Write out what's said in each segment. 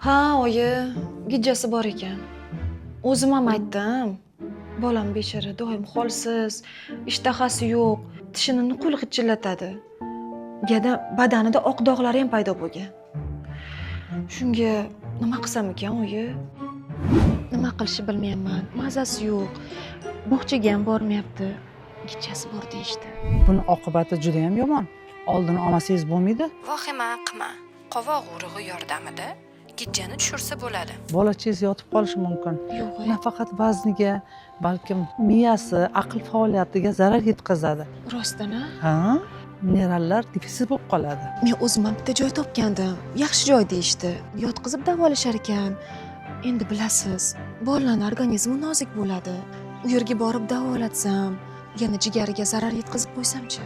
Ha, oyi, gijjasi bor ekan. O'zim ham aytdim. Bolam bechora doim holsiz, ishtahasi yo'q, tishini nuqul g'ijillatadi. Badanida oq dog'lari ham paydo bo'lgan. Shunga nima qilsam ekan, oyi? Nima qilishni bilmayapman. Mazasi yo'q. Bog'chaga ham bormayapti. Gijjasi bor deyishdi. Buni oqibati juda ham yomon. Oldini olmasangiz bo'lmaydi. Vahima qilma. Qovoq urug'i yordamida gijjani tushirsa bo'ladi. Bolachangiz yotib qolishi mumkin. Yo'q. Nafaqat vazniga, balkim miyasi, aql faoliyatiga zarar yetkazadi. Rostdan-a? Ha? Minerallar defitsit bo'lib qoladi. Men o'zim ham bitta joy topgandim. Yaxshi joy deyishdi. Yotqizib davolashar ekan. Endi bilasiz, bolalarning organizmi nozik bo'ladi. U yerga borib davolatsam, yana jigariga zarar yetkazib qo'ysam-chi?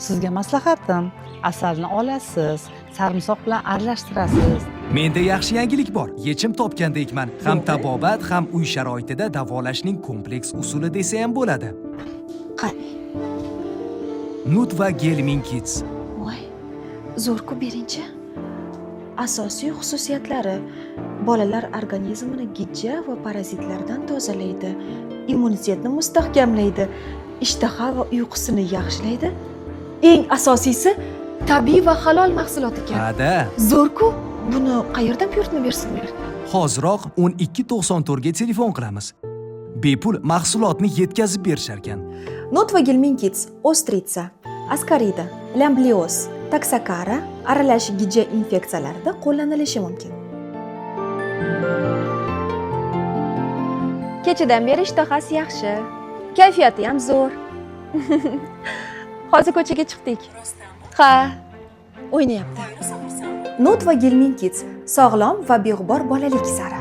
Sizga maslahatim, asalni olasiz, sarimsoq bilan aralashtirasiz. Menda yaxshi yangilik bor. Yechim topgandekman. Ham tabobat, ham uy sharoitida davolashning kompleks usuli desa ham bo'ladi. Qani, Nut va Gelmin Kids. voy, zo'r-ku beringchi. Asosiy xususiyatlari: bolalar organizmini gijja va parazitlardan tozalaydi, immunitetni mustahkamlaydi, ishtaha va uyqusini yaxshilaydi. Eng asosiysi tabiiy va halol mahsulot ekan. Hada. Zo'r-ku. Buni qayerdan buyurtma bersinlar? Hoziroq 1294 ga telefon qilamiz. Bepul mahsulotni yetkazib berishar ekan. Nut va Gelmin Kids, Ostritsa, Ascarida, Lamblios, Taksakara aralash gijja infeksiyalarida qo'llanilishi mumkin. Kechadan beri ishtahasi yaxshi, kayfiyati ham zo'r. Hozir ko'chaga chiqdik. Ha, o'ynayapti. Nut va Gelmin Kids, sog'lom va beg'ubor bolalik sari.